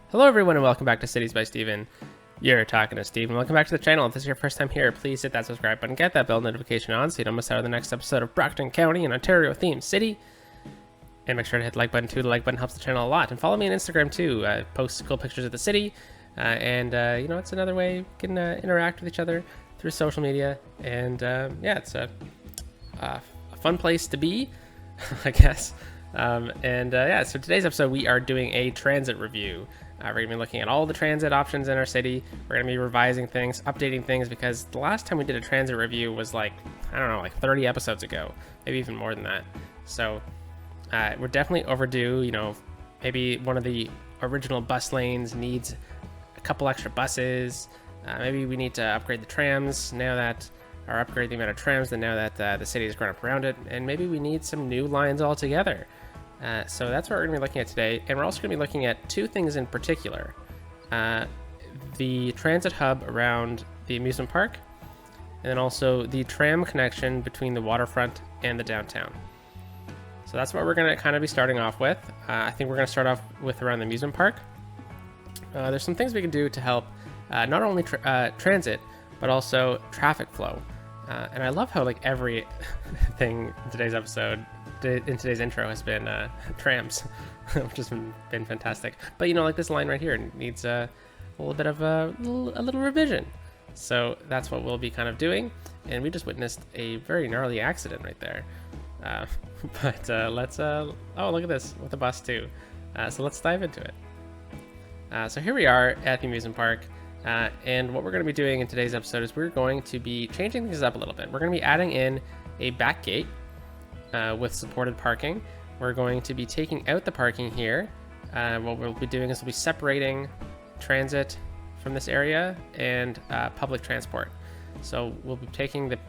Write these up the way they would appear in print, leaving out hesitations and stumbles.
Hello everyone and welcome back to Cities by Steven. You're talking to Steve, and welcome back to the channel. If this is your first time here, please hit that subscribe button, get that bell notification on so you don't miss out on the next episode of Brockton County, an Ontario-themed city. And make sure to hit the like button too. The like button helps the channel a lot. And follow me on Instagram too. I post cool pictures of the city. It's another way we can interact with each other through social media. And it's a fun place to be, I guess. So today's episode, we are doing a transit review. We're going to be looking at all the transit options in our city. We're going to be revising things, updating things, because the last time we did a transit review was like 30 episodes ago, maybe even more than that. So we're definitely overdue. Maybe one of the original bus lanes needs a couple extra buses. Maybe we need to upgrade the trams or upgrade the amount of trams now that the city has grown up around it. And maybe we need some new lines altogether. So that's what we're going to be looking at today. And we're also going to be looking at two things in particular. The transit hub around the amusement park, and then also the tram connection between the waterfront and the downtown. So that's what we're going to kind of be starting off with. I think we're going to start off with around the amusement park. There's some things we can do to help not only transit, but also traffic flow. And I love how every thing in today's episode, in today's intro, has been trams, which has been fantastic. But this line right here needs a little bit of a little revision. So that's what we'll be kind of doing. And we just witnessed a very gnarly accident right there. Let's oh, look at this with the bus too. So let's dive into it. So here we are at the amusement park. And what we're going to be doing in today's episode is we're going to be changing things up a little bit. We're going to be adding in a back gate with supported parking. We're going to be taking out the parking here. What we'll be doing is we'll be separating transit from this area and public transport. So we'll be taking the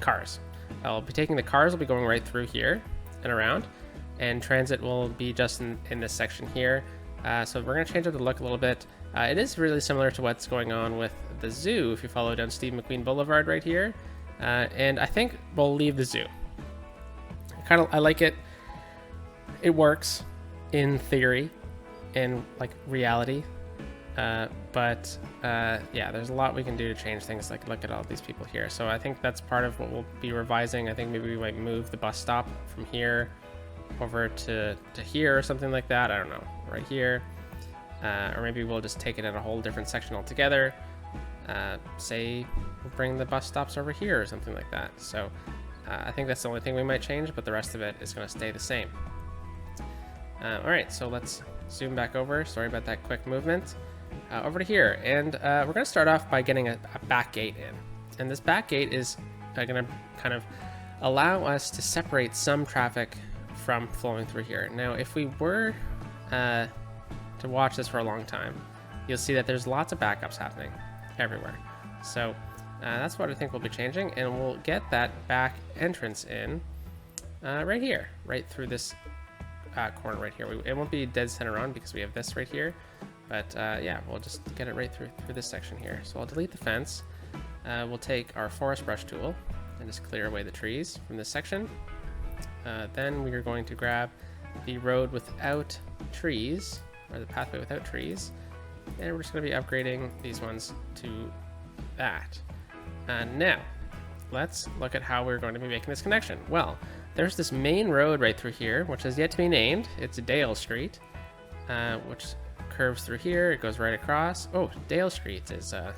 cars. I'll be taking the cars. Will be going right through here and around, and transit will be just in this section here. So we're going to change up the look a little bit. It is really similar to what's going on with the zoo if you follow down Steve McQueen Boulevard right here. And I think we'll leave the zoo. I like it. It works in theory and reality. There's a lot we can do to change things. Look at all these people here. So I think that's part of what we'll be revising. I think maybe we might move the bus stop from here over to here or something like that. I don't know, right here. Or maybe we'll just take it in a whole different section altogether. Say we'll bring the bus stops over here or something like that. So I think that's the only thing we might change, but the rest of it is going to stay the same. All right, so let's zoom back over. Sorry about that quick movement. Over to here, and we're going to start off by getting a back gate in. And this back gate is going to kind of allow us to separate some traffic from flowing through here. Now, if we were to watch this for a long time, you'll see that there's lots of backups happening everywhere. So that's what I think we'll be changing, and we'll get that back entrance in right here, right through this corner right here. It won't be dead center on because we have this right here, but we'll just get it right through this section here. So I'll delete the fence. We'll take our forest brush tool and just clear away the trees from this section. Then we are going to grab the road without trees, or the pathway without trees, and we're just going to be upgrading these ones to that. Now, let's look at how we're going to be making this connection. Well, there's this main road right through here, which is yet to be named. It's Dale Street, which curves through here. It goes right across. Oh, Dale Street is going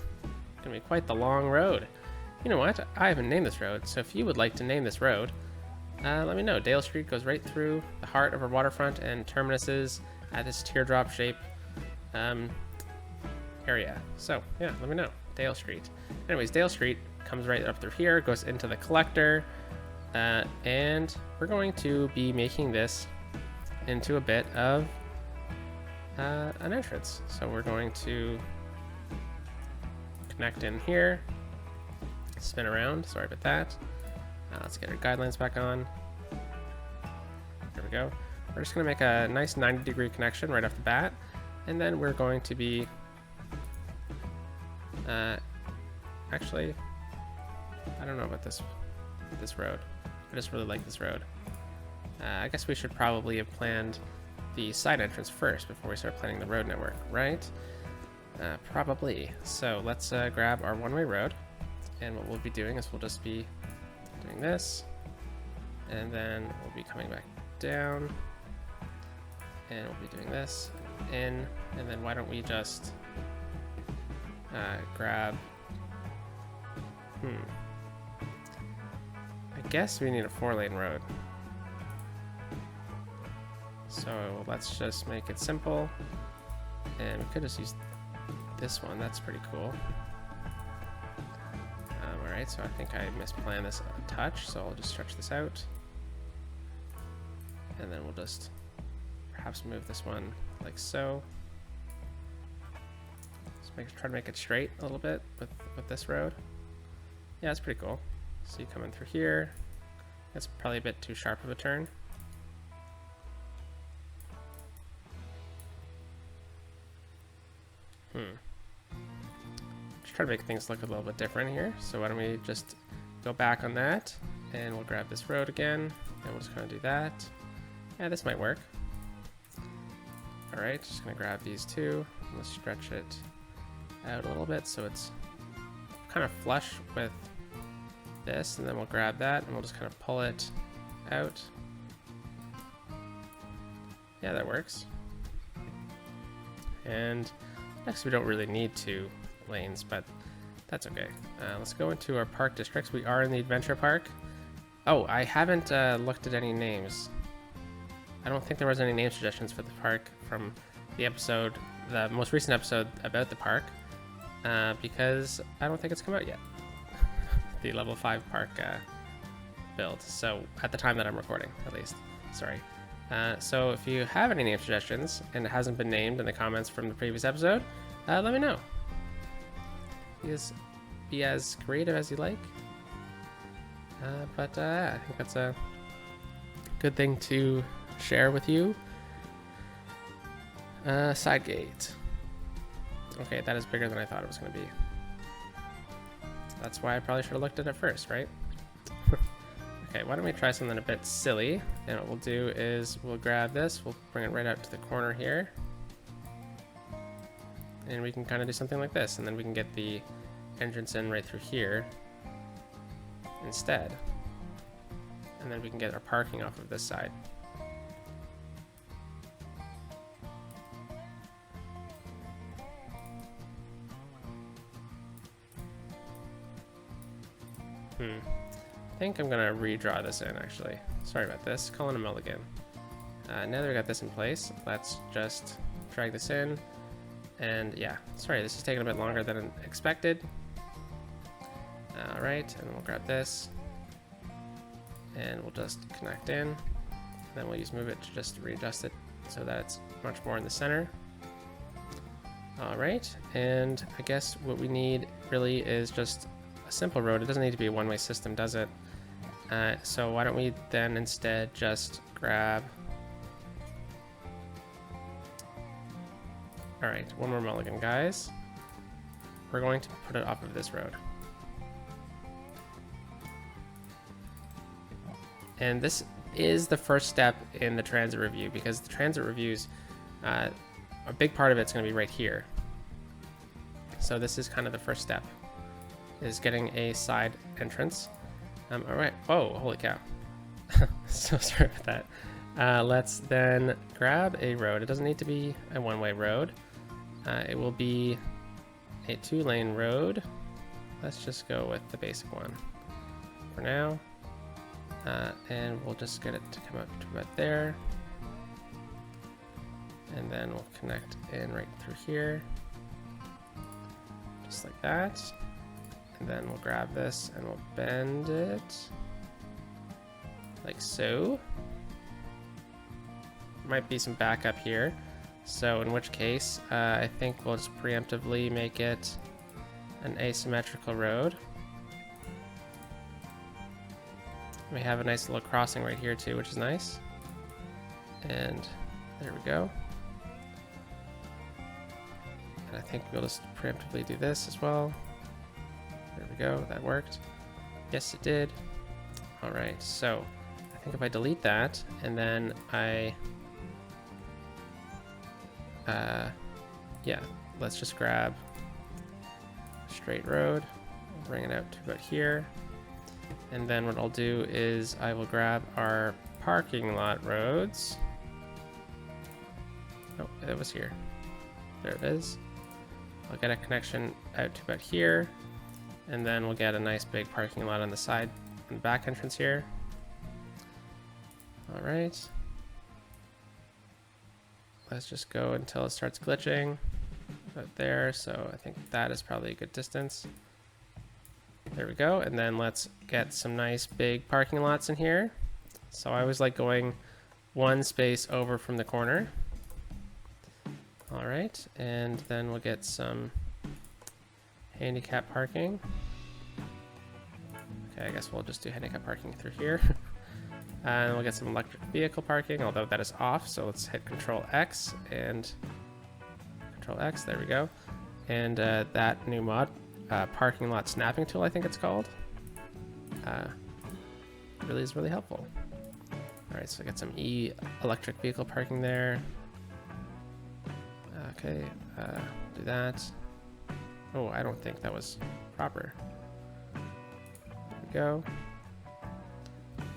to be quite the long road. You know what? I haven't named this road, so if you would like to name this road, let me know. Dale Street goes right through the heart of our waterfront and terminuses at this teardrop shape area. So yeah, let me know. Dale Street. Anyways, Dale Street comes right up through here, goes into the collector, and we're going to be making this into a bit of an entrance. So we're going to connect in here, spin around. Sorry about that. Let's get our guidelines back on. There we go. We're just going to make a nice 90-degree connection right off the bat, and then we're going to be actually, I don't know about this road. I just really like this road. I guess we should probably have planned the side entrance first before we start planning the road network, right? Probably. So let's grab our one-way road, and what we'll be doing is we'll just be doing this, and then we'll be coming back down, and we'll be doing this, in, and then why don't we just grab, I guess we need a 4-lane road. So let's just make it simple, and we could just use this one. That's pretty cool. Alright, so I think I misplanned this a touch, so I'll just stretch this out. And then we'll just perhaps move this one like so. Just try to make it straight a little bit with this road. Yeah, it's pretty cool. So you come in through here. That's probably a bit too sharp of a turn. Just try to make things look a little bit different here. So why don't we just go back on that, and we'll grab this road again, and we'll just kind of do that. Yeah, this might work. All right, just gonna grab these two, and let's stretch it out a little bit so it's kind of flush with this, and then we'll grab that, and we'll just kind of pull it out. Yeah, that works. And next, we don't really need 2 lanes, but that's okay. Let's go into our park districts. We are in the adventure park. Oh, I haven't looked at any names. I don't think there was any name suggestions for the park from the episode, the most recent episode about the park, because I don't think it's come out yet. The level 5 park build. So at the time that I'm recording, at least. Sorry. So if you have any name suggestions and it hasn't been named in the comments from the previous episode, let me know. Be as creative as you like. But I think that's a good thing to share with you. Side gate. Okay, that is bigger than I thought it was going to be. That's why I probably should have looked at it first, right? Okay, why don't we try something a bit silly? And what we'll do is we'll grab this, we'll bring it right out to the corner here. And we can kind of do something like this, and then we can get the entrance in right through here instead. And then we can get our parking off of this side. I think I'm gonna redraw this in, actually. Sorry about this, calling a mulligan. Now that we got this in place, let's just drag this in. And yeah, sorry, this is taking a bit longer than expected. All right, and we'll grab this, and we'll just connect in. Then we'll use move it to just readjust it so that it's much more in the center. All right, and I guess what we need really is just a simple road. It doesn't need to be a one-way system, does it? So why don't we then instead just grab... All right, one more mulligan, guys. We're going to put it off of this road. And this is the first step in the transit review, because the transit reviews, a big part of it's going to be right here. So this is kind of the first step, is getting a side entrance. All right. Oh, holy cow. So sorry about that. Let's then grab a road. It doesn't need to be a one-way road. It will be a 2-lane road. Let's just go with the basic one for now. And we'll just get it to come up to about there. And then we'll connect in right through here. Just like that. And then we'll grab this and we'll bend it like so. Might be some backup here. So in which case, I think we'll just preemptively make it an asymmetrical road. We have a nice little crossing right here too, which is nice. And there we go. And I think we'll just preemptively do this as well. There we go, that worked. Yes, it did. All right, so I think if I delete that and then I yeah, let's just grab straight road, bring it out to about here. And then what I'll do is I will grab our parking lot roads. Oh, it was here. There it is. I'll get a connection out to about here. And then we'll get a nice big parking lot on the side and back entrance here. All right. Let's just go until it starts glitching about there. So I think that is probably a good distance. There we go. And then let's get some nice big parking lots in here. So I always like going one space over from the corner. All right. And then we'll get some handicap parking. Okay, I guess we'll just do handicap parking through here. And we'll get some electric vehicle parking, although that is off. So let's hit Control X and Control X. There we go. And that new mod, parking lot snapping tool, I think it's called, really is really helpful. All right, so get some electric vehicle parking there. Okay, do that. Oh, I don't think that was proper. There we go.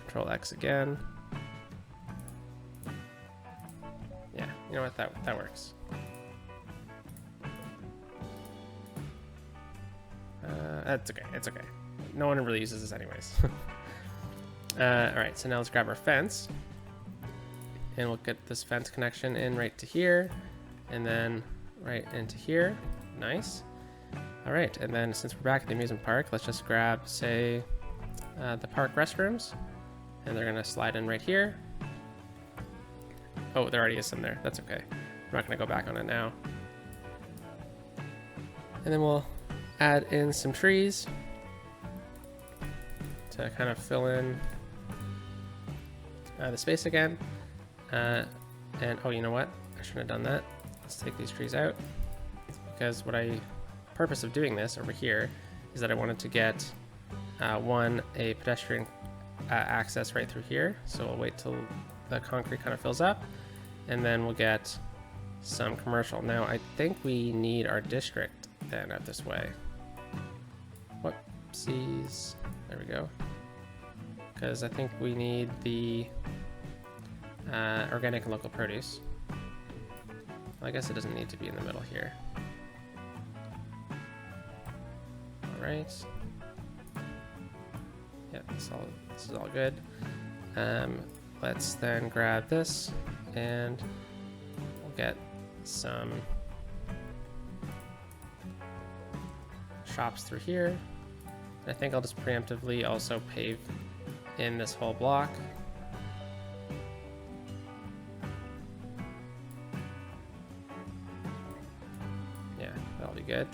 Control X again. Yeah, you know what? That works. That's okay. It's okay. No one really uses this anyways. All right, so now let's grab our fence, and we'll get this fence connection in right to here, and then right into here. Nice. All right, and then since we're back at the amusement park, let's just grab, say, the park restrooms, and they're gonna slide in right here. Oh, there already is some there. That's okay. I'm not gonna go back on it now. And then we'll add in some trees to kind of fill in the space again. And oh, you know what? I shouldn't have done that. Let's take these trees out, because purpose of doing this over here is that I wanted to get a pedestrian access right through here. So we'll wait till the concrete kind of fills up, and then we'll get some commercial. Now I think we need our district then out this way. Whoopsies. There we go. Because I think we need the organic and local produce. Well, I guess it doesn't need to be in the middle here. All right. Yeah, this is all good. Let's then grab this, and we'll get some shops through here. And I think I'll just preemptively also pave in this whole block. Yeah, that'll be good.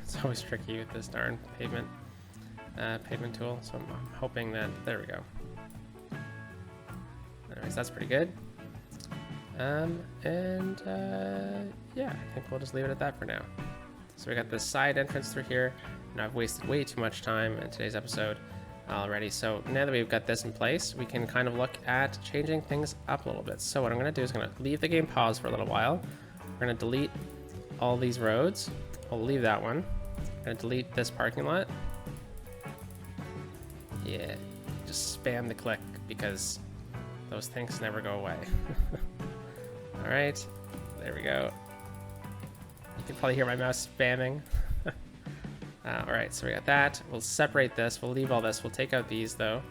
It's always tricky with this darn pavement tool, so I'm hoping that, there we go. Anyways, that's pretty good. Yeah, I think we'll just leave it at that for now. So we got this side entrance through here, and I've wasted way too much time in today's episode already. So now that we've got this in place, we can kind of look at changing things up a little bit. So what I'm going to do is I'm going to leave the game paused for a little while. We're going to delete all these roads. I'll leave that one. I'm going to delete this parking lot. Yeah, just spam the click because those things never go away. All right, there we go. You can probably hear my mouse spamming. All right, so we got that. We'll separate this. We'll leave all this. We'll take out these though.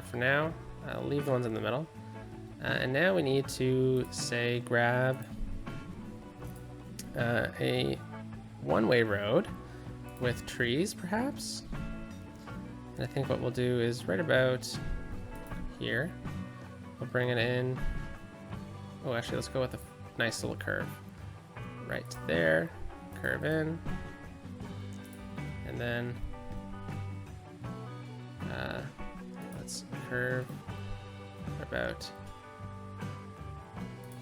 For now, I'll leave the ones in the middle. And now we need to, say, grab a one-way road with trees, perhaps. And I think what we'll do is right about here. We'll bring it in. Oh, actually, let's go with a nice little curve. Right there, curve in, and then let's curve about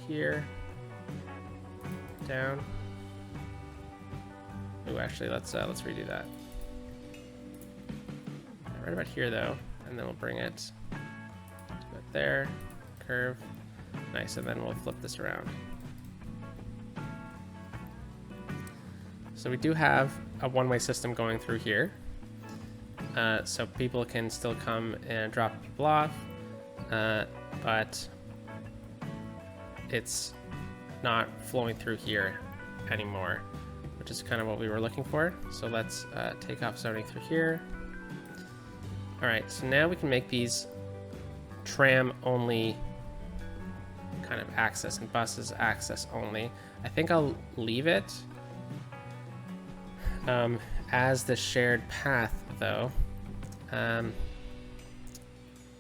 here, down. Oh, actually, let's redo that. Right about here, though, and then we'll bring it there, curve, nice, and then we'll flip this around. So we do have a one-way system going through here, so people can still come and drop people off, but it's not flowing through here anymore, which is kind of what we were looking for. So let's take off zoning through here. All right, so now we can make these tram only kind of access and buses access only. I think I'll leave it as the shared path though,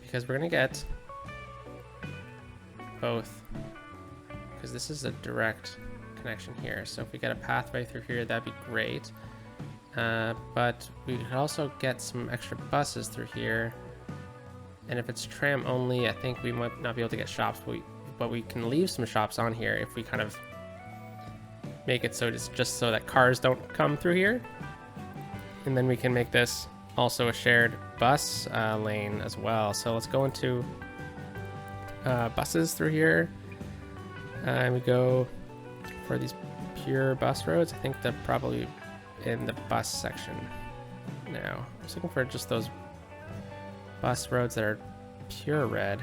because we're gonna get both, because this is a direct connection here. So if we get a pathway through here, that'd be great. But we could also get some extra buses through here. And if it's tram only, I think we might not be able to get shops, but we can leave some shops on here if we kind of make it so it's just so that cars don't come through here. And then we can make this also a shared bus lane as well. So let's go into buses through here. And we go for these pure bus roads. I think they're probably in the bus section now. I was looking for just those bus roads that are pure red.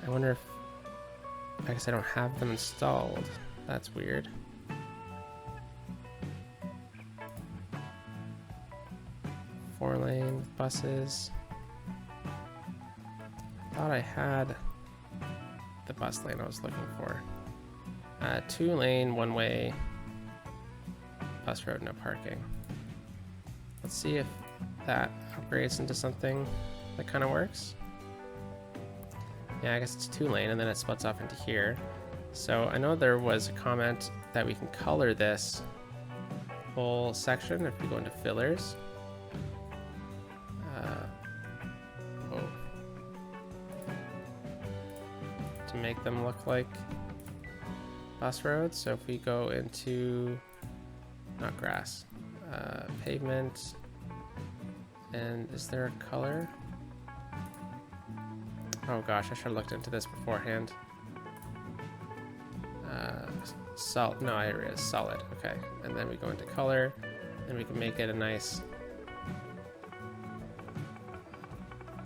I wonder if, I guess I don't have them installed. That's weird. Four-lane buses. Thought I had the bus lane I was looking for. Two-lane, one-way bus road, no parking. Let's see if that upgrades into something that kind of works. Yeah, I guess it's two-lane, and then it splits off into here. So I know there was a comment that we can color this whole section if we go into fillers. To make them look like bus roads. So if we go into, not grass, pavement, and is there a color? Oh gosh, I should have looked into this beforehand. No, here it is, solid, okay. And then we go into color, and we can make it a nice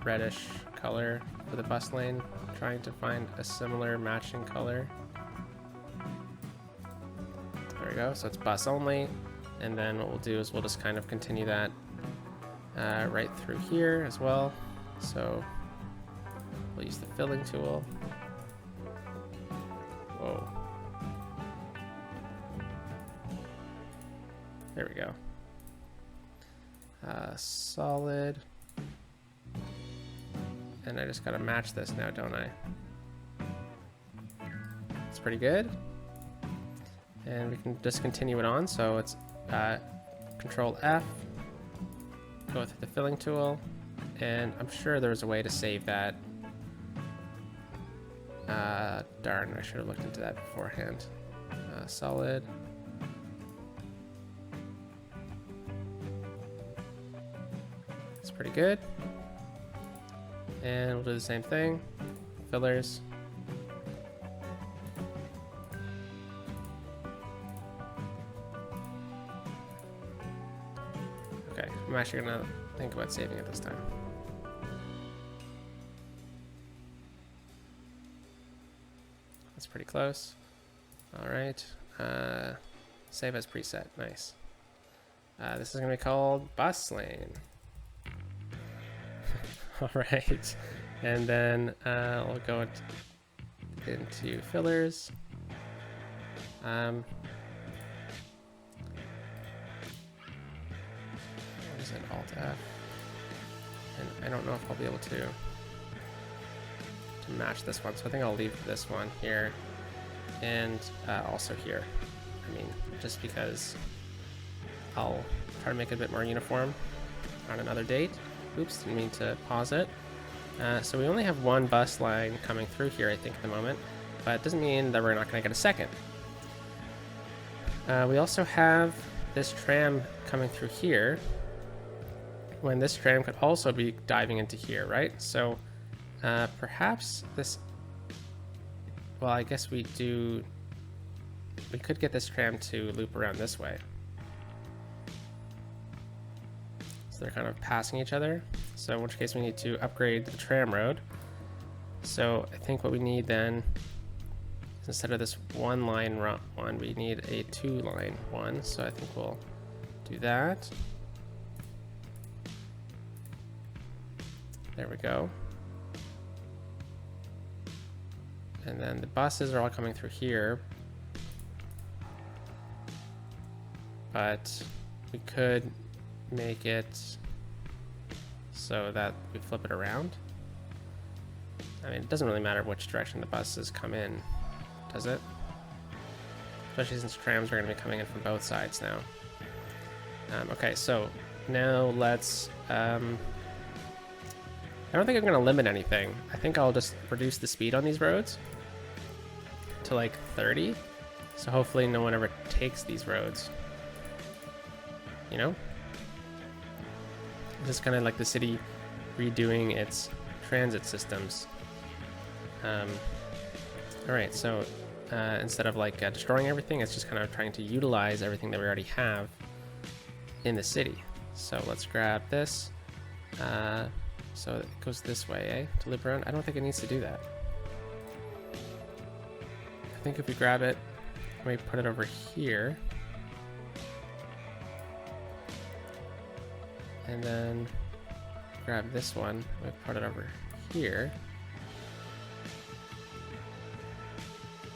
reddish color for the bus lane. Trying to find a similar matching color. There we go, so it's bus only. And then what we'll do is we'll just kind of continue that right through here as well. So we'll use the filling tool. Whoa. There we go. Solid. And I just gotta match this now, don't I? It's pretty good. And we can just continue it on. So it's Control F, go through the filling tool, and I'm sure there's a way to save that. Darn, I should have looked into that beforehand. Solid. It's pretty good. And we'll do the same thing. Fillers. Okay, I'm actually gonna think about saving it this time. That's pretty close. All right. Save as preset. Nice. This is gonna be called bus lane. All right, and then we'll go into fillers. What is it? Alt F. And I don't know if I'll be able to match this one, so I think I'll leave this one here and also here. I mean, just because I'll try to make it a bit more uniform on another date. Oops, didn't mean to pause it. So we only have one bus line coming through here, I think, at the moment, but it doesn't mean that we're not going to get a second. We also have this tram coming through here, when this tram could also be diving into here, right? So perhaps this, well, I guess we could get this tram to loop around this way. So they're kind of passing each other. So in which case we need to upgrade the tram road. So I think what we need then, instead of this one line one, we need a 2-line one. So I think we'll do that. There we go. And then the buses are all coming through here. But we could make it so that we flip it around. I mean, it doesn't really matter which direction the buses come in, does it? Especially since trams are going to be coming in from both sides now. Okay, so now let's... I don't think I'm going to limit anything. I think I'll just reduce the speed on these roads to like 30. So hopefully no one ever takes these roads. You know? This is kind of like the city redoing its transit systems. Alright, so instead of like destroying everything, it's just kind of trying to utilize everything that we already have in the city. So let's grab this. So it goes this way, to loop around. I don't think it needs to do that. I think if we grab it, we put it over here. And then grab this one, we put it over here.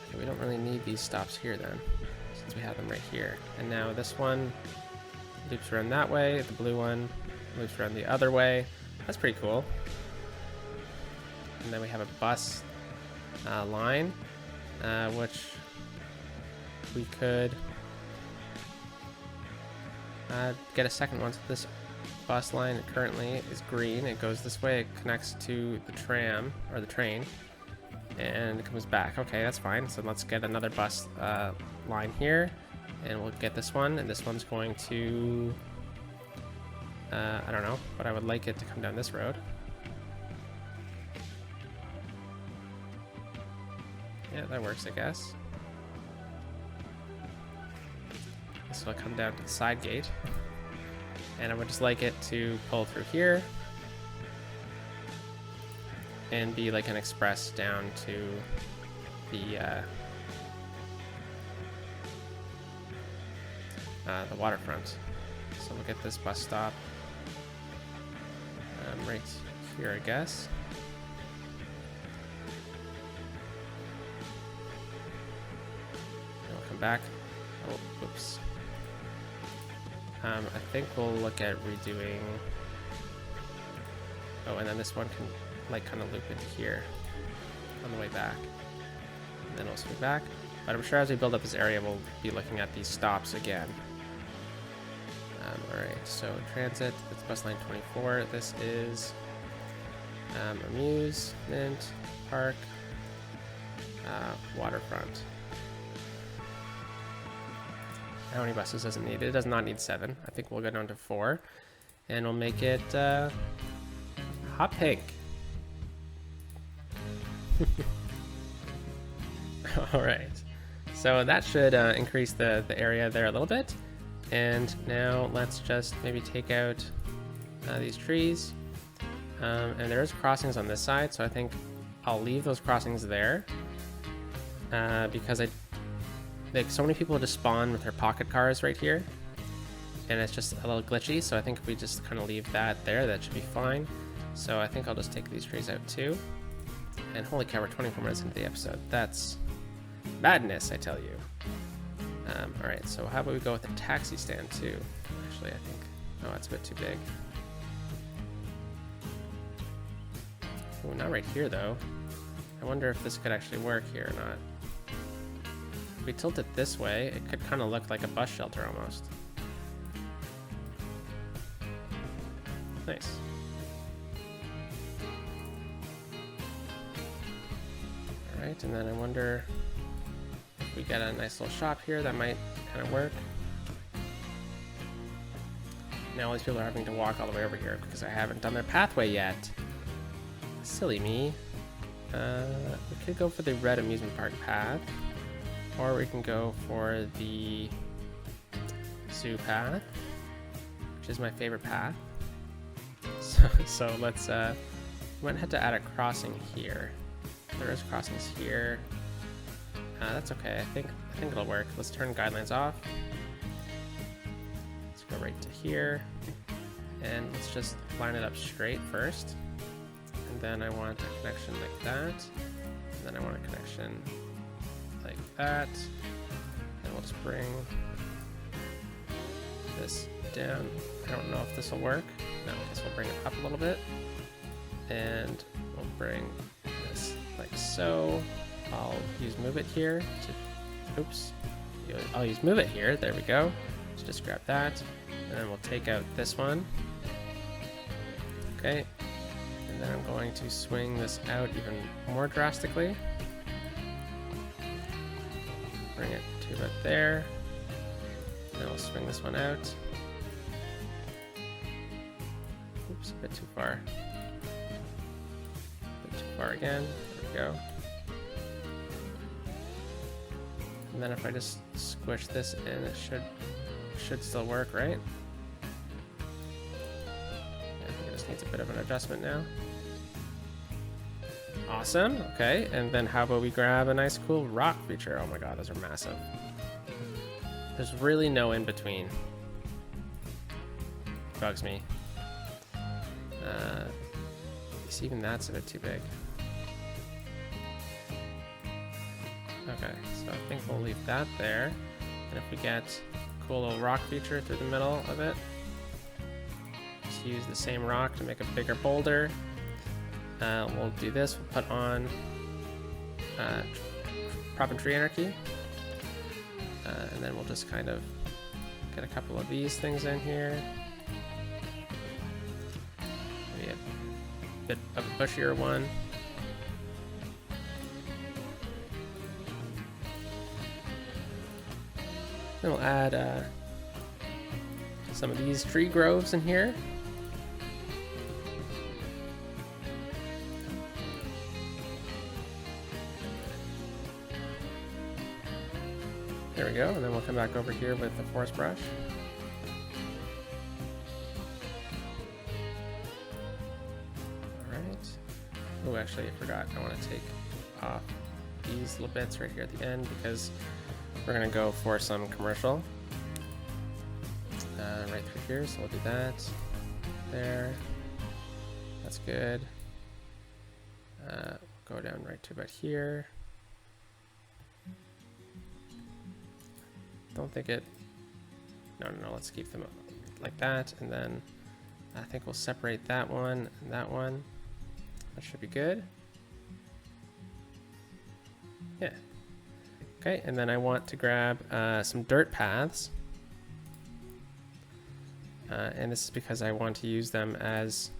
Okay, we don't really need these stops here then, since we have them right here. And now this one loops around that way, the blue one loops around the other way. That's pretty cool. And then we have a bus line, which we could get a second one. So this bus line currently is green. It goes this way. It connects to the tram or the train, and it comes back. Okay, that's fine. So let's get another bus line here, and we'll get this one. And this one's going to I don't know, but I would like it to come down this road. Yeah, that works, I guess. This will come down to the side gate. And I would just like it to pull through here and be like an express down to the waterfront. So we'll get this bus stop right here, I guess. And we'll come back. Oh, oops. I think we'll look at redoing. Oh, and then this one can like kind of loop into here on the way back, and then we'll swing back. But I'm sure as we build up this area, we'll be looking at these stops again. Alright, so transit, it's bus line 24. This is amusement park, waterfront. How many buses does it need? It does not need 7. I think we'll go down to 4, and we'll make it hot pink. Alright, so that should increase the area there a little bit. And now let's just maybe take out these trees. And there's crossings on this side, so I think I'll leave those crossings there because like so many people just spawn with their pocket cars right here, and it's just a little glitchy. So I think if we just kind of leave that there, that should be fine. So I think I'll just take these trees out too. And holy cow, we're 24 minutes into the episode. That's madness, I tell you. Alright, so how about we go with a taxi stand too? Actually, I think... Oh, it's a bit too big. Oh, not right here though. I wonder if this could actually work here or not. If we tilt it this way, it could kind of look like a bus shelter almost. Nice. Alright, and then I wonder... we got a nice little shop here that might kind of work. now all these people are having to walk all the way over here because I haven't done their pathway yet. Silly me. We could go for the red amusement park path, or we can go for the zoo path, which is my favorite path. So let's we might have to add a crossing here. There is crossings here. That's okay. I think it'll work. Let's turn guidelines off. Let's go right to here, and let's just line it up straight first. And then I want a connection like that. And then I want a connection like that. And we'll just bring this down. I don't know if this will work. No, I guess we'll bring it up a little bit. And we'll bring this like so. I'll use move it here to, oops. I'll use move it here. There we go. Let's just grab that. And then we'll take out this one. Okay. And then I'm going to swing this out even more drastically. Bring it to about there. And then we'll swing this one out. Oops, a bit too far. A bit too far again. There we go. And then if I just squish this in, it should still work, right? Yeah, I think it just needs a bit of an adjustment now. Awesome, okay, and then how about we grab a nice cool rock feature? Oh my god, those are massive. There's really no in between. Bugs me. Even that's a bit too big. Okay, so I think we'll leave that there. And if we get a cool little rock feature through the middle of it, just use the same rock to make a bigger boulder. We'll do this, we'll put on Prop and Tree Anarchy. And then we'll just kind of get a couple of these things in here. Maybe a bit of a bushier one. Then we'll add some of these tree groves in here. There we go, and then we'll come back over here with the forest brush. Alright. Oh, actually, I forgot. I want to take off these little bits right here at the end because we're going to go for some commercial. Right through here, so we'll do that. There. That's good. Go down right to about here. Don't think it... No, let's keep them like that. And then I think we'll separate that one and that one. That should be good. Yeah. Okay, and then I want to grab some dirt paths. And this is because I want to use them as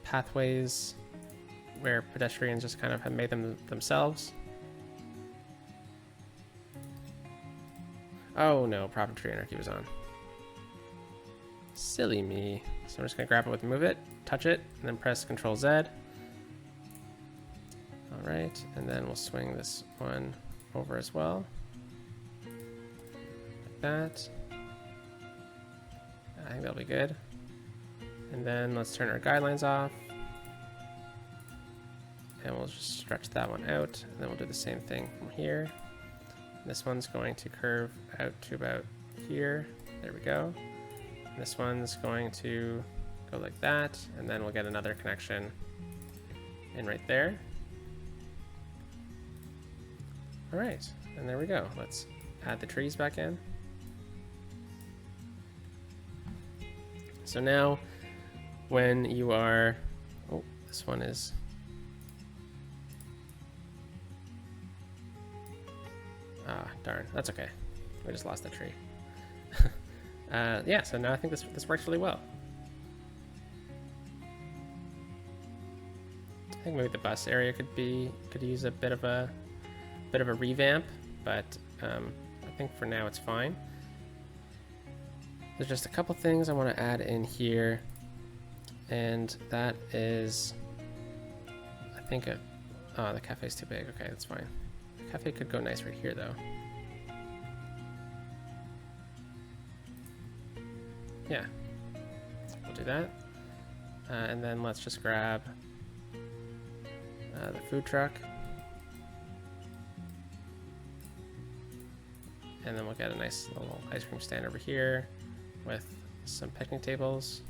pathways where pedestrians just kind of have made them themselves. Oh no, Prop and Tree Anarchy was on. Silly me. So I'm just gonna grab it with move it, touch it, and then press Ctrl Z. Alright, and then we'll swing this one over as well. Like that. I think that'll be good. And then let's turn our guidelines off. And we'll just stretch that one out. And then we'll do the same thing from here. This one's going to curve out to about here. There we go. And this one's going to go like that. And then we'll get another connection in right there. All right, and there we go. Let's add the trees back in. So now when you are, oh, this one is, ah, darn, that's okay. We just lost the tree. Yeah, so now I think this works really well. I think maybe the bus area could use a bit of a revamp, but I think for now it's fine. there's just a couple things I want to add in here, and that is, I think, oh, the cafe's too big. Okay, that's fine. The cafe could go nice right here, though. Yeah, we'll do that. And then let's just grab the food truck. And then we'll get a nice little ice cream stand over here with some picnic tables.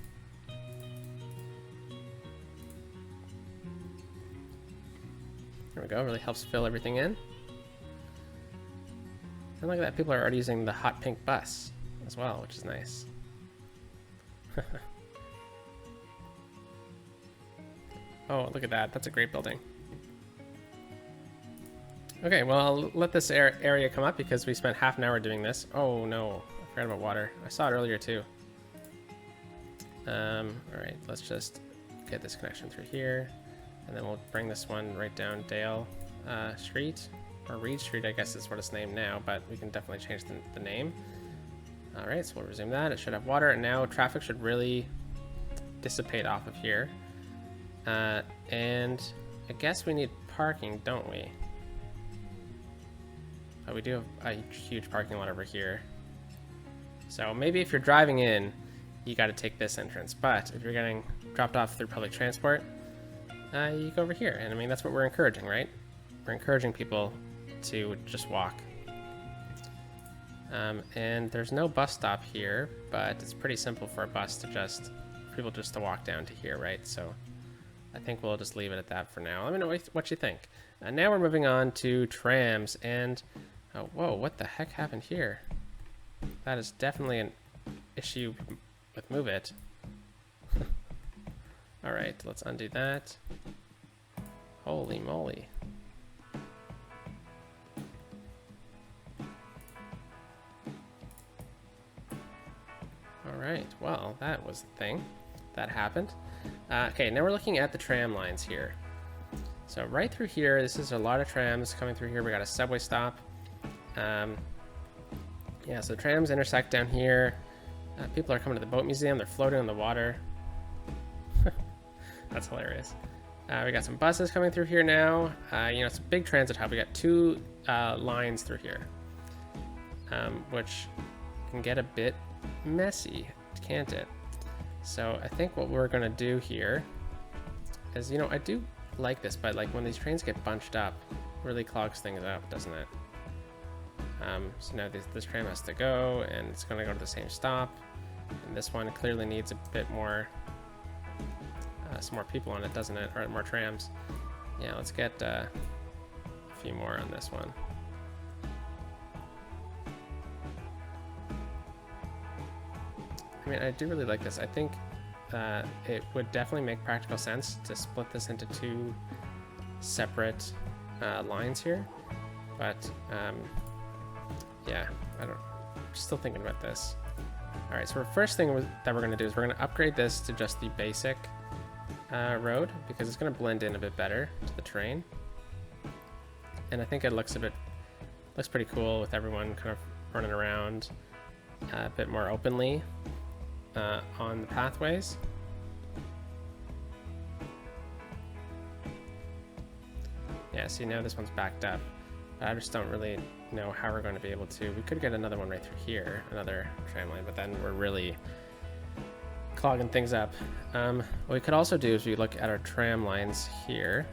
There we go, really helps fill everything in. And look at that, people are already using the hot pink bus as well, which is nice. Oh, look at that, that's a great building. Okay, well, I'll let this area come up because we spent half an hour doing this. Oh no, I forgot about water. I saw it earlier too. All right, let's just get this connection through here, and then we'll bring this one right down Dale Street, or Reed Street, I guess is what it's named now, but we can definitely change the name. All right, so we'll resume that. It should have water, and now traffic should really dissipate off of here. And I guess we need parking, don't we? We do have a huge parking lot over here. So maybe if you're driving in, you got to take this entrance. But if you're getting dropped off through public transport, you go over here. And I mean, that's what we're encouraging, right? We're encouraging people to just walk. And there's no bus stop here, but it's pretty simple for a bus to just, people just to walk down to here, right? So I think we'll just leave it at that for now. Let me know what you think. Now we're moving on to trams, and oh, whoa, what the heck happened here? That is definitely an issue with Move It. All right, let's undo that. Holy moly. All right, well, that was the thing. That happened. Okay, now we're looking at the tram lines here. So right through here, this is a lot of trams coming through here. We got a subway stop. Yeah, so trams intersect down here. People are coming to the boat museum. They're floating on the water. That's hilarious. We got some buses coming through here now. You know, it's a big transit hub. We got two lines through here, which can get a bit messy, can't it? So I think what we're gonna do here is, you know, I do like this, but like when these trains get bunched up, it really clogs things up, doesn't it? So now this tram has to go, and it's gonna go to the same stop, and this one clearly needs a bit more, some more people on it, doesn't it? Or more trams. Yeah, let's get a few more on this one. I mean, I do really like this. I think it would definitely make practical sense to split this into two separate lines here, but yeah, I'm still thinking about this. All right, so the first thing that we're gonna do is we're gonna upgrade this to just the basic road, because it's gonna blend in a bit better to the train. And I think it looks pretty cool with everyone kind of running around a bit more openly on the pathways. Yeah, see, now this one's backed up. I just don't really know how we're going to be able to. We could get another one right through here, another tram line, but then we're really clogging things up. What we could also do is we look at our tram lines here.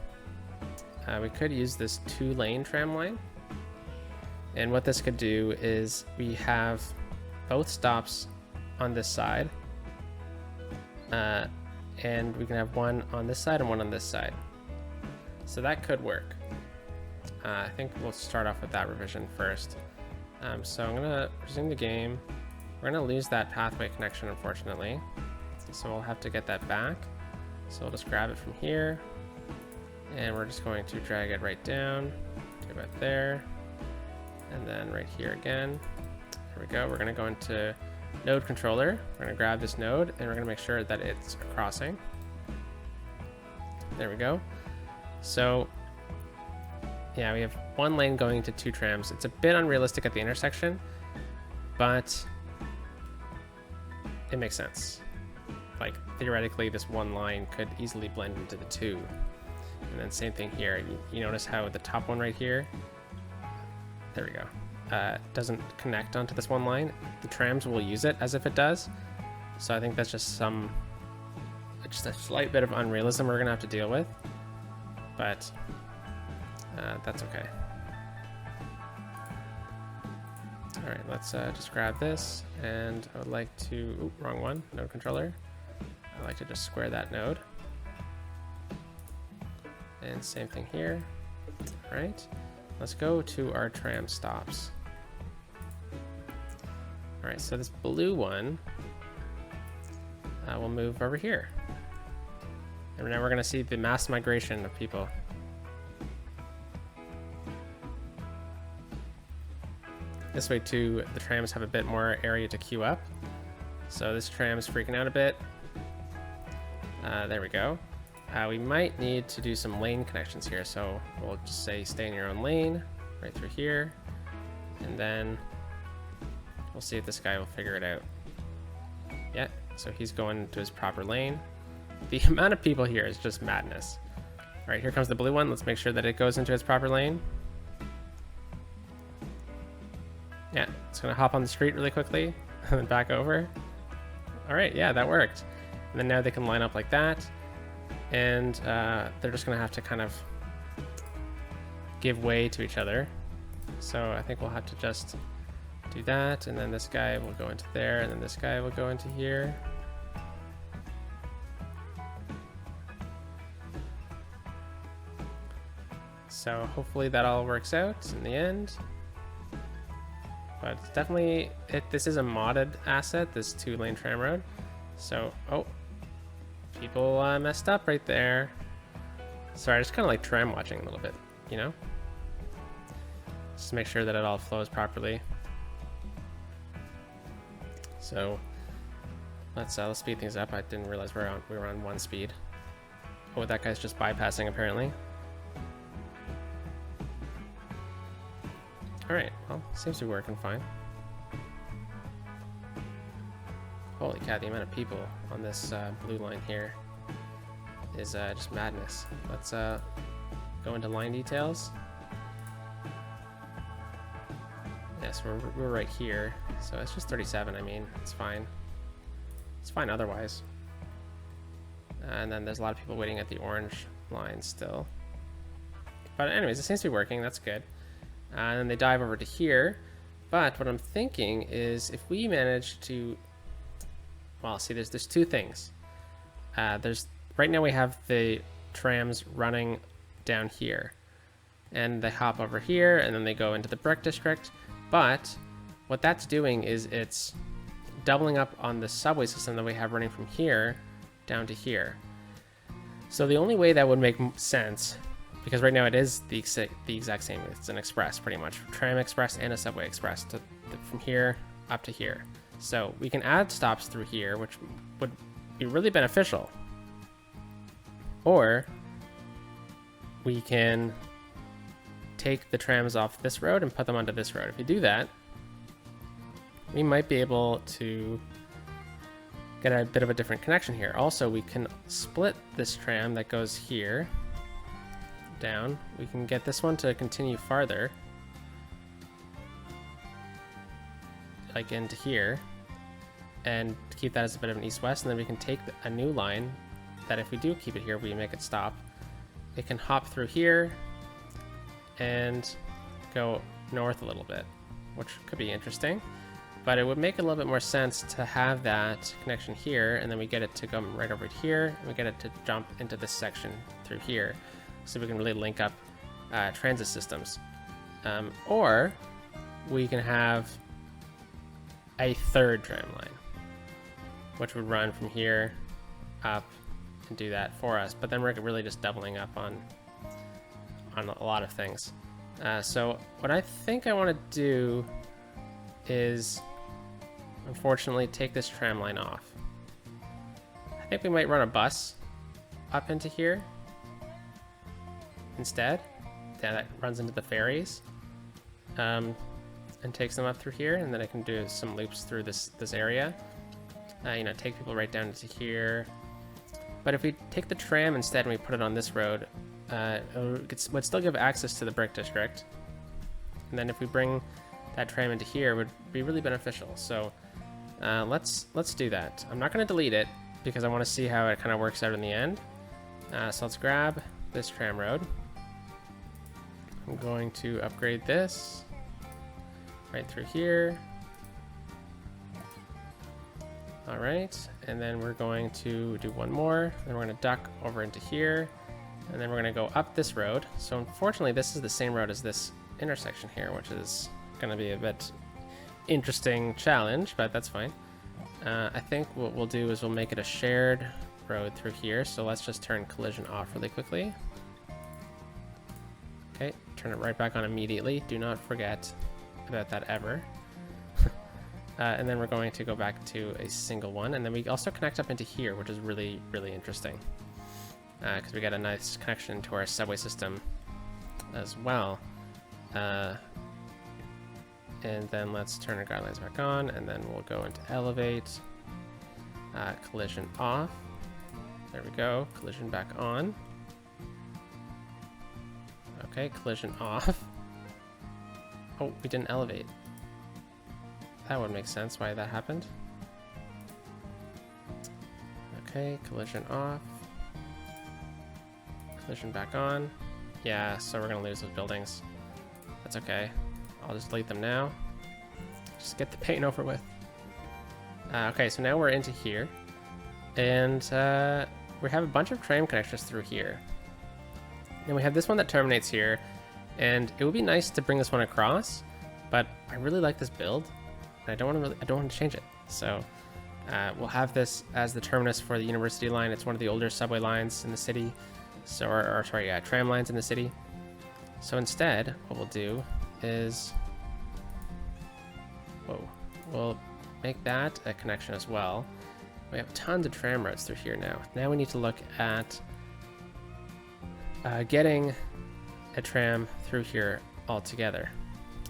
We could use this 2-lane tram line. And what this could do is we have both stops on this side. And we can have one on this side and one on this side. So that could work. I think we'll start off with that revision first. So I'm gonna resume the game. We're gonna lose that pathway connection, unfortunately. So we'll have to get that back. So we'll just grab it from here. And we're just going to drag it right down to about there. And then right here again. There we go. We're gonna go into node controller. We're gonna grab this node and we're gonna make sure that it's a crossing. There we go. So yeah, we have one lane going to 2 trams. It's a bit unrealistic at the intersection, but it makes sense. Like, theoretically, this one line could easily blend into the two. And then same thing here. You notice how the top one right here, there we go, doesn't connect onto this one line. The trams will use it as if it does. So I think that's just a slight bit of unrealism we're gonna have to deal with, but that's okay. All right, let's just grab this, and I would like to, ooh, wrong one, node controller. I'd like to just square that node. And same thing here. All right, let's go to our tram stops. All right, so this blue one will move over here. And now we're gonna see the mass migration of people. This way too, the trams have a bit more area to queue up. So this tram is freaking out a bit. There we go. We might need to do some lane connections here. So we'll just say stay in your own lane right through here. And then we'll see if this guy will figure it out. Yeah, so he's going to his proper lane. The amount of people here is just madness. All right, here comes the blue one. Let's make sure that it goes into its proper lane. Yeah, it's gonna hop on the street really quickly and then back over. All right, yeah, that worked. And then now they can line up like that. And they're just gonna have to kind of give way to each other. So I think we'll have to just do that. And then this guy will go into there, and then this guy will go into here. So hopefully that all works out in the end. But it's definitely, this is a modded asset, this 2-lane tram road. So, oh, people messed up right there. Sorry, I just kind of like tram watching a little bit, you know? Just to make sure that it all flows properly. So let's speed things up. I didn't realize we were on 1 speed. Oh, that guy's just bypassing apparently. All right, well, seems to be working fine. Holy cow, the amount of people on this blue line here is just madness. Let's go into line details. Yes, we're right here, so it's just 37. I mean, it's fine. It's fine otherwise. And then there's a lot of people waiting at the orange line still. But anyways, it seems to be working. That's good. And then they dive over to here. But what I'm thinking is if we manage to, well, see, there's 2 things. Right now we have the trams running down here, and they hop over here, and then they go into the brick district. But what that's doing is it's doubling up on the subway system that we have running from here down to here. So the only way that would make sense, because right now it is the exact same, it's an express pretty much, tram express and a subway express from here up to here. So we can add stops through here, which would be really beneficial. Or we can take the trams off this road and put them onto this road. If you do that, we might be able to get a bit of a different connection here. Also, we can split this tram that goes here down. We can get this one to continue farther, like into here, and keep that as a bit of an east-west, and then we can take a new line that if we do keep it here, we make it stop. It can hop through here and go north a little bit, which could be interesting, but it would make a little bit more sense to have that connection here, and then we get it to come right over here, and we get it to jump into this section through here, so we can really link up transit systems. Or we can have a 3rd tram line, which would run from here up and do that for us. But then we're really just doubling up on a lot of things. So what I think I want to do is, unfortunately, take this tram line off. I think we might run a bus up into here instead. Yeah, that runs into the ferries and takes them up through here, and then I can do some loops through this area. you know, take people right down into here. But if we take the tram instead and we put it on this road, it would still give access to the brick district. And then if we bring that tram into here, it would be really beneficial. So let's do that. I'm not going to delete it because I want to see how it kind of works out in the end. So let's grab this tram road. I'm going to upgrade this right through here. All right, and then we're going to do one more. Then we're going to duck over into here, and then we're going to go up this road. So unfortunately, this is the same road as this intersection here, which is going to be a bit interesting challenge, but that's fine. I think what we'll do is we'll make it a shared road through here. So let's just turn collision off really quickly. Okay, turn it right back on immediately. Do not forget about that ever. And then we're going to go back to a single one, and then we also connect up into here, which is really, really interesting because we got a nice connection to our subway system as well. And then let's turn our guidelines back on, and then we'll go into elevate, collision off. There we go, collision back on. Okay, collision off. Oh, we didn't elevate. That would make sense why that happened. Okay, collision off. Collision back on. Yeah, so we're gonna lose those buildings. That's okay. I'll just delete them now. Just get the pain over with. Okay, so now we're into here. And we have a bunch of tram connections through here. And we have this one that terminates here. And it would be nice to bring this one across, but I really like this build. I don't want to change it. So we'll have this as the terminus for the University line. It's one of the older subway lines in the city. So, tram lines in the city. So instead, what we'll do is, we'll make that a connection as well. We have tons of tram routes through here now. Now we need to look at getting a tram through here altogether.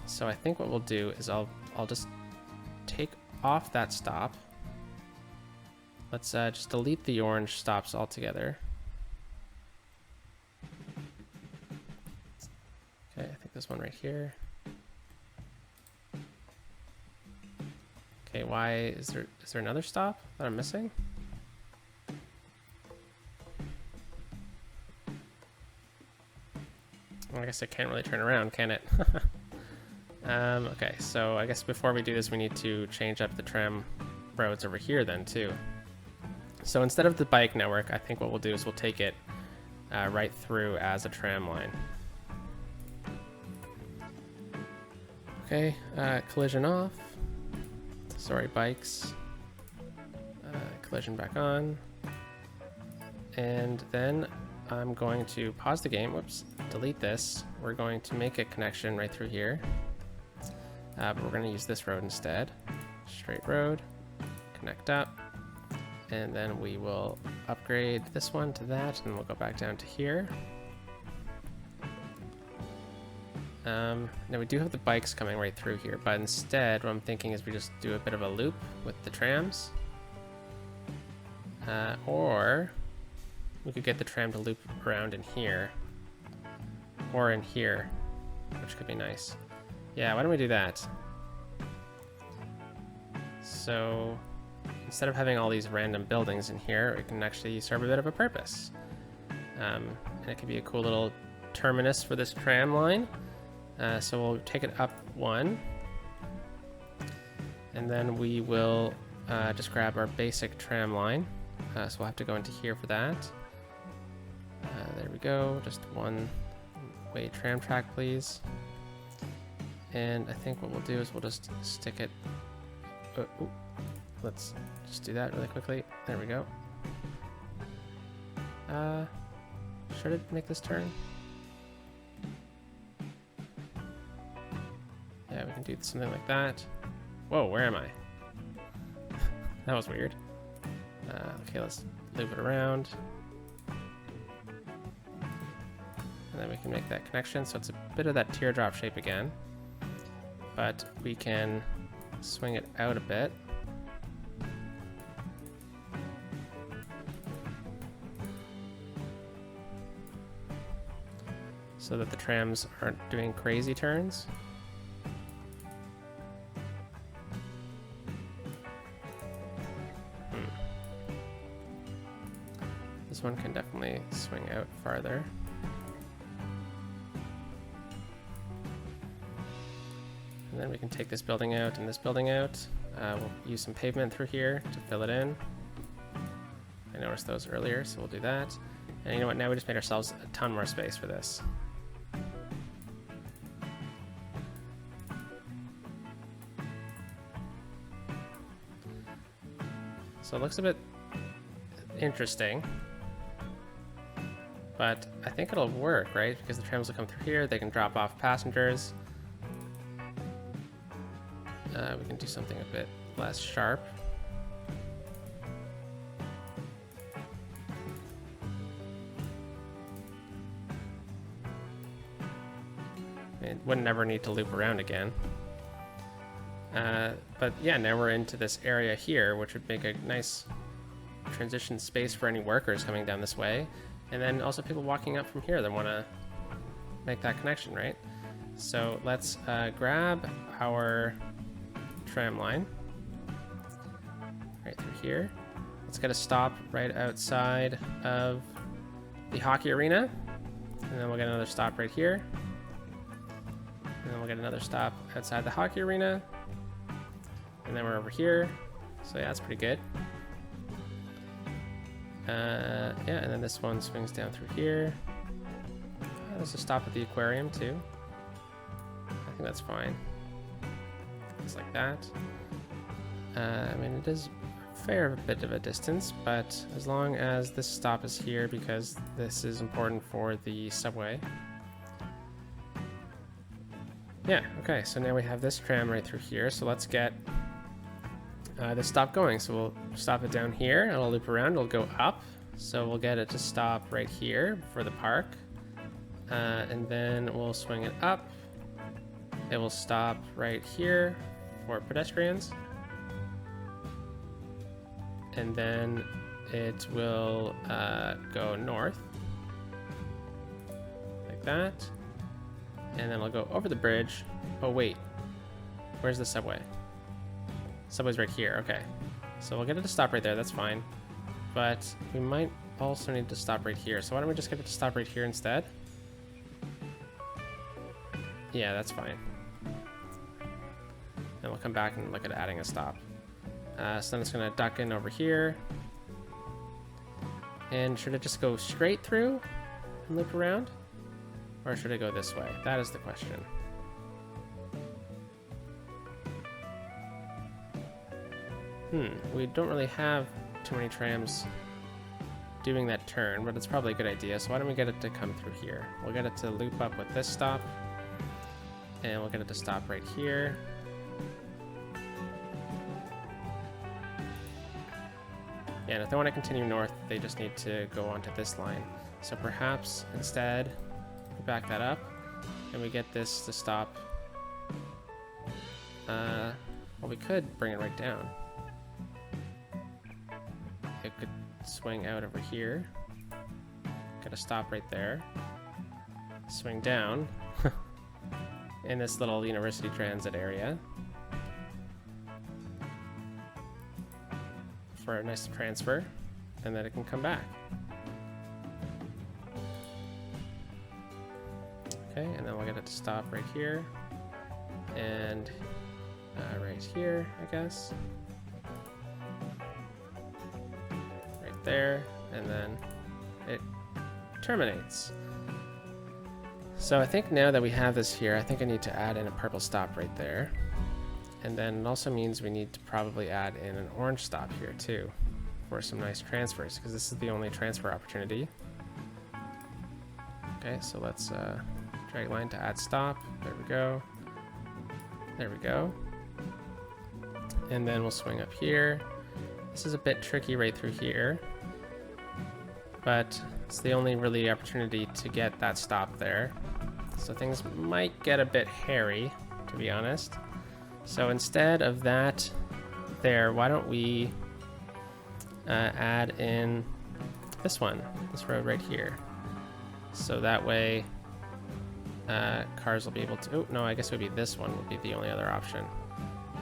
So I think what we'll do is I'll just take off that stop. Let's just delete the orange stops altogether. Okay, I think this one right here. Okay, why is there another stop that I'm missing? Well, I guess it can't really turn around, can it? Okay, so I guess before we do this, we need to change up the tram roads over here then too. So instead of the bike network, I think what we'll do is we'll take it right through as a tram line. Okay, collision off. Sorry, bikes. Collision back on. And then I'm going to pause the game. Whoops, delete this. We're going to make a connection right through here. But we're going to use this road instead. Straight road, connect up, and then we will upgrade this one to that, and we'll go back down to here. Now we do have the bikes coming right through here, but instead what I'm thinking is we just do a bit of a loop with the trams. Or we could get the tram to loop around in here, or in here, which could be nice. Yeah, why don't we do that? So instead of having all these random buildings in here, it can actually serve a bit of a purpose. And it could be a cool little terminus for this tram line. So we'll take it up one, and then we will just grab our basic tram line. So we'll have to go into here for that. There we go, just one way tram track, please. And I think what we'll do is we'll just stick it, let's just do that really quickly. There we go. Should it make this turn? Yeah, we can do something like that. Whoa, where am I? That was weird. Okay, let's loop it around. And then we can make that connection. So it's a bit of that teardrop shape again. But we can swing it out a bit. so that the trams aren't doing crazy turns. This one can definitely swing out farther. And then we can take this building out and this building out. We'll use some pavement through here to fill it in. I noticed those earlier, so we'll do that. And you know what, now we just made ourselves a ton more space for this. So it looks a bit interesting, but I think it'll work, right? Because the trams will come through here, they can drop off passengers. We can do something a bit less sharp. It wouldn't ever need to loop around again. But yeah, now we're into this area here, which would make a nice transition space for any workers coming down this way. And then also people walking up from here that want to make that connection, right? So let's grab our tram line right through here. Let's get a stop right outside of the hockey arena. And then we'll get another stop right here. And then we'll get another stop outside the hockey arena. And then we're over here. So yeah, that's pretty good. Yeah, and then this one swings down through here. There's a stop at the aquarium too. I think that's fine. Just like that. I mean, it is a fair bit of a distance, but as long as this stop is here, because this is important for the subway. Yeah, okay, so now we have this tram right through here, so let's get this stop going. So we'll stop it down here, it'll loop around, it'll go up, so we'll get it to stop right here for the park, and then we'll swing it up. It will stop right here for pedestrians, and then it will go north like that, and then it'll go over the bridge. Oh wait, where's the subway? Subway's right here. Okay, so we'll get it to stop right there, that's fine, but we might also need to stop right here, so why don't we just get it to stop right here instead? Yeah, that's fine. And we'll come back and look at adding a stop. So then it's going to duck in over here. And should it just go straight through and loop around? Or should it go this way? That is the question. We don't really have too many trams doing that turn, but it's probably a good idea. So why don't we get it to come through here? We'll get it to loop up with this stop. And we'll get it to stop right here. Yeah, and if they want to continue north, they just need to go onto this line. So perhaps instead, we back that up, and we get this to stop. Well, we could bring it right down. It could swing out over here. Get a stop right there. Swing down in this little university transit area for a nice transfer, and then it can come back. Okay, and then we'll get it to stop right here, and right here, I guess. Right there, and then it terminates. So I think now that we have this here, I think I need to add in a purple stop right there. And then it also means we need to probably add in an orange stop here too for some nice transfers, because this is the only transfer opportunity. Okay, so let's drag line to add stop. There we go. There we go. And then we'll swing up here. This is a bit tricky right through here, but it's the only really opportunity to get that stop there. So things might get a bit hairy, to be honest. So instead of that there, why don't we add in this one, this road right here. So that way cars will be able to... Oh, no, I guess it would be this one would be the only other option.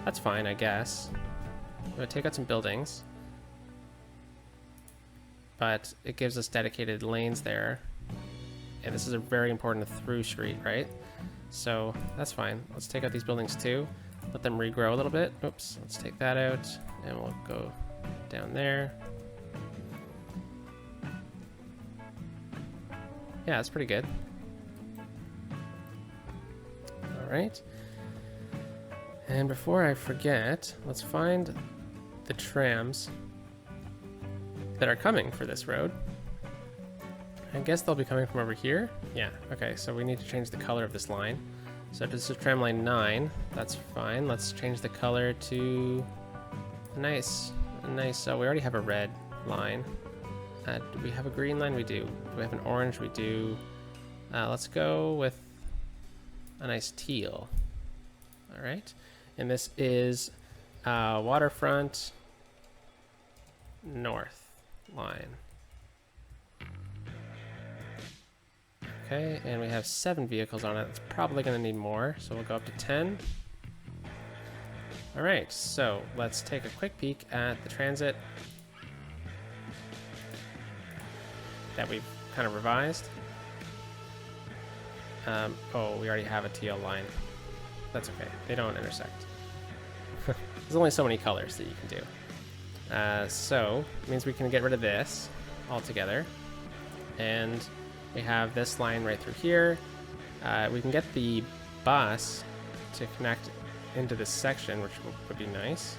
That's fine, I guess. We'll take out some buildings. But it gives us dedicated lanes there. And this is a very important through street, right? So that's fine. Let's take out these buildings too. Let them regrow a little bit. Oops, let's take that out. And we'll go down there. Yeah, that's pretty good. All right. And before I forget, let's find the trams that are coming for this road. I guess they'll be coming from over here. Yeah, okay, so we need to change the color of this line. So this is tram line 9. That's fine. Let's change the color to a nice, so we already have a red line. Do we have a green line? We do. Do we have an orange? We do. Let's go with a nice teal. All right. And this is waterfront north line. Okay, and we have 7 vehicles on it. It's probably going to need more, so we'll go up to 10. All right, so let's take a quick peek at the transit that we've kind of revised. Oh, we already have a teal line. That's okay. They don't intersect. There's only so many colors that you can do. So it means we can get rid of this altogether. And we have this line right through here. We can get the bus to connect into this section, which would be nice.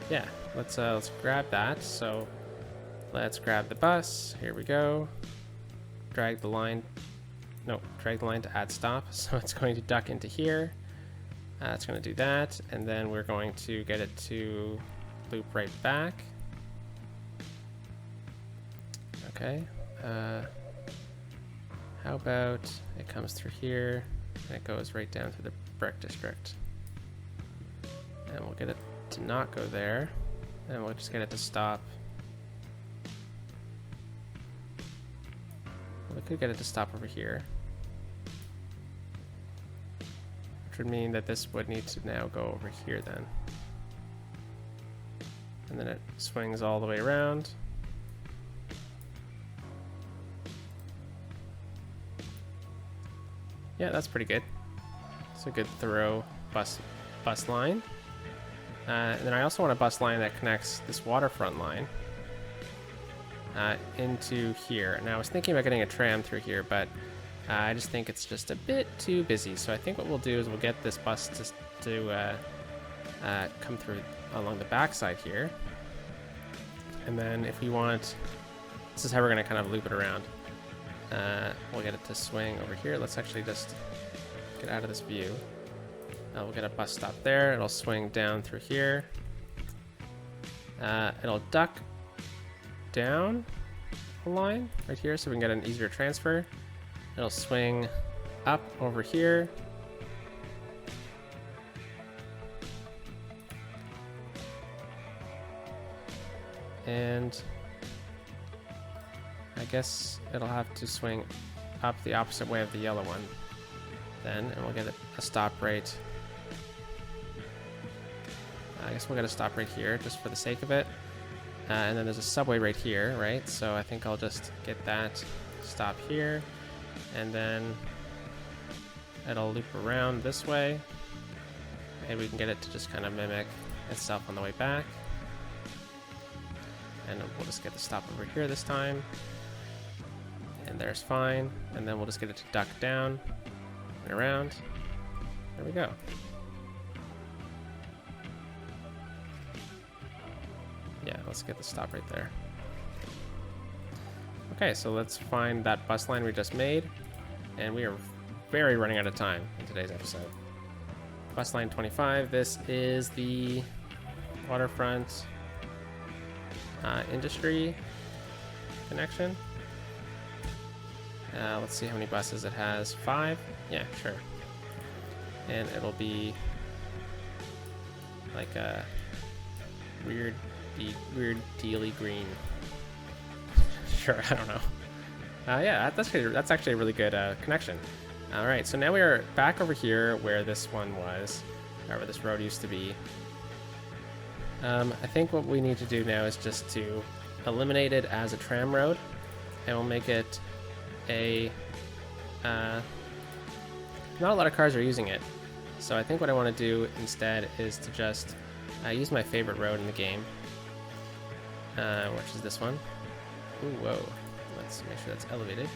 Yeah, let's grab that. So let's grab the bus. Here we go. Drag the line. No, drag the line to add stop. So it's going to duck into here. It's going to do that, and then we're going to get it to loop right back. Okay. How about it comes through here and it goes right down through the brick district, and we'll get it to not go there, and we'll just get it to stop. We could get it to stop over here, which would mean that this would need to now go over here then, and then it swings all the way around. Yeah, that's pretty good. It's a good thorough bus line. And then I also want a bus line that connects this waterfront line into here. Now I was thinking about getting a tram through here, but I just think it's just a bit too busy. So I think what we'll do is we'll get this bus to come through along the backside here. And then if we want, this is how we're going to kind of loop it around. We'll get it to swing over here. Let's actually just get out of this view. We'll get a bus stop there. It'll swing down through here. It'll duck down a line right here so we can get an easier transfer. It'll swing up over here. And I guess it'll have to swing up the opposite way of the yellow one then, and we'll get a stop right. I guess we'll get a stop right here just for the sake of it. And then there's a subway right here, right? So I think I'll just get that stop here, and then it'll loop around this way. Maybe we can get it to just kind of mimic itself on the way back. And we'll just get the stop over here this time. And there's fine. And then we'll just get it to duck down and around. There we go. Yeah, let's get the stop right there. Okay, so let's find that bus line we just made. And we are very running out of time in today's episode. Bus line 25, this is the waterfront industry connection. Let's see how many buses it has. 5? Yeah, sure. And it'll be like a weird dealy green. Sure, I don't know. Yeah, that's actually a really good connection. All right, so now we are back over here where this one was, or where this road used to be. I think what we need to do now is just to eliminate it as a tram road, and we'll make it a... not a lot of cars are using it, so I think what I want to do instead is to just use my favorite road in the game, which is this one. Ooh, whoa. Let's make sure that's elevated.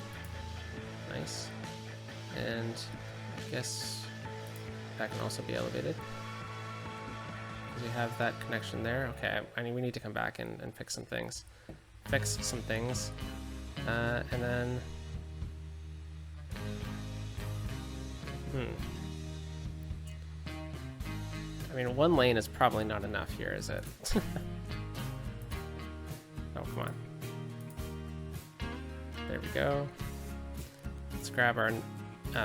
Nice. And I guess that can also be elevated. We have that connection there. Okay, we need to come back and fix some things. And then... I mean, one lane is probably not enough here, is it? Oh, come on. There we go. Let's grab our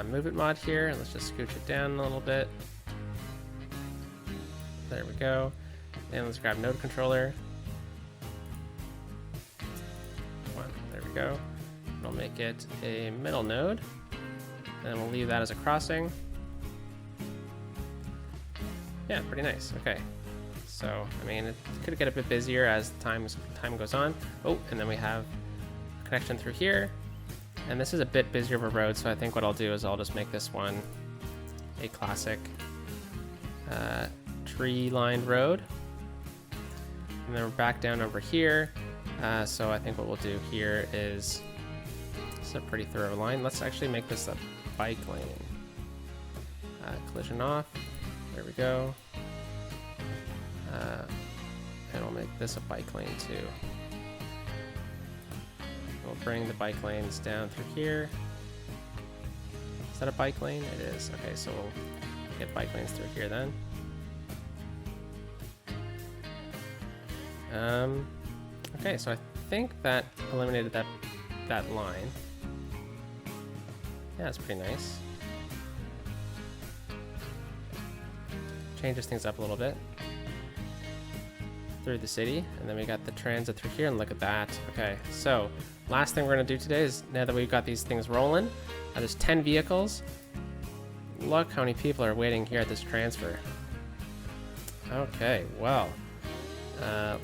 movement mod here, and let's just scooch it down a little bit. There we go. And let's grab node controller. There we go. We'll make it a middle node. And we'll leave that as a crossing. Yeah, pretty nice. Okay. So, I mean, it could get a bit busier as time goes on. Oh, and then we have a connection through here. And this is a bit busier of a road, so I think what I'll do is I'll just make this one a classic tree-lined road. And then we're back down over here. So I think what we'll do here is, this is a pretty thorough line. Let's actually make this a bike lane. Collision off. There we go. And we'll make this a bike lane too. We'll bring the bike lanes down through here. Is that a bike lane? It is. Okay, so we'll get bike lanes through here then. Okay, so I think that eliminated that line. Yeah, that's pretty nice. Changes things up a little bit through the city, and then we got the transit through here, and look at that. Okay, so last thing we're gonna do today is, now that we've got these things rolling, there's 10 vehicles. Look how many people are waiting here at this transfer. Okay, well, I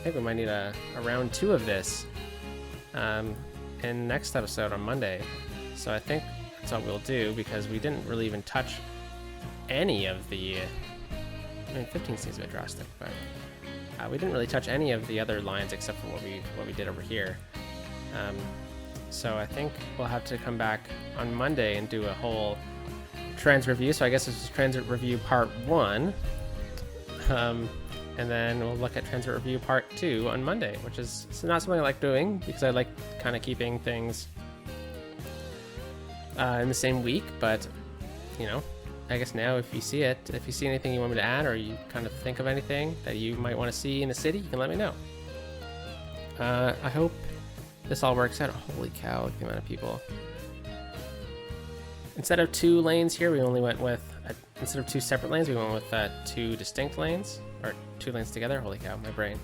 think we might need a round 2 of this in next episode on Monday. So I think that's what we'll do, because we didn't really even touch any of the... I mean, 15 seems a bit drastic, but we didn't really touch any of the other lines except for what we did over here. So I think we'll have to come back on Monday and do a whole trans review. So I guess this is transit review part 1. And then we'll look at transit review part 2 on Monday, which is not something I like doing, because I like kind of keeping things in the same week. But, you know, I guess now if you see anything you want me to add, or you kind of think of anything that you might want to see in the city, you can let me know. I hope this all works out. Holy cow, the amount of people. Instead of 2 lanes here, we only went with, instead of 2 separate lanes, we went with 2 distinct lanes, or 2 lanes together. Holy cow, my brain.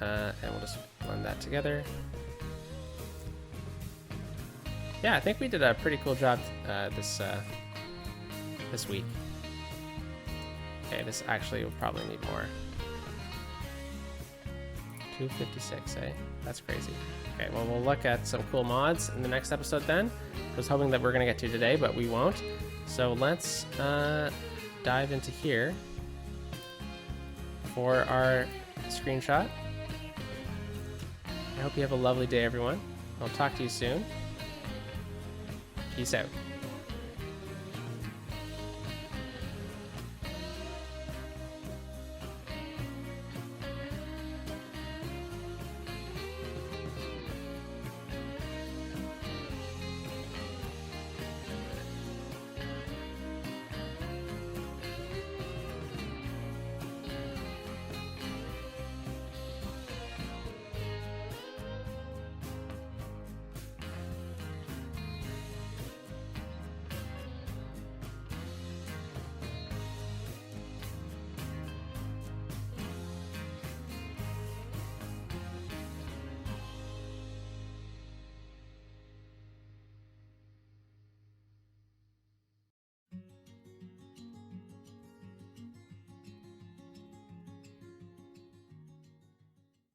And we'll just blend that together. Yeah, I think we did a pretty cool job this week. Okay, this actually will probably need more. 256, eh? That's crazy. Okay, well, we'll look at some cool mods in the next episode then. I was hoping that we're going to get to today, but we won't. So let's dive into here for our screenshot. I hope you have a lovely day, everyone. I'll talk to you soon. Peace out.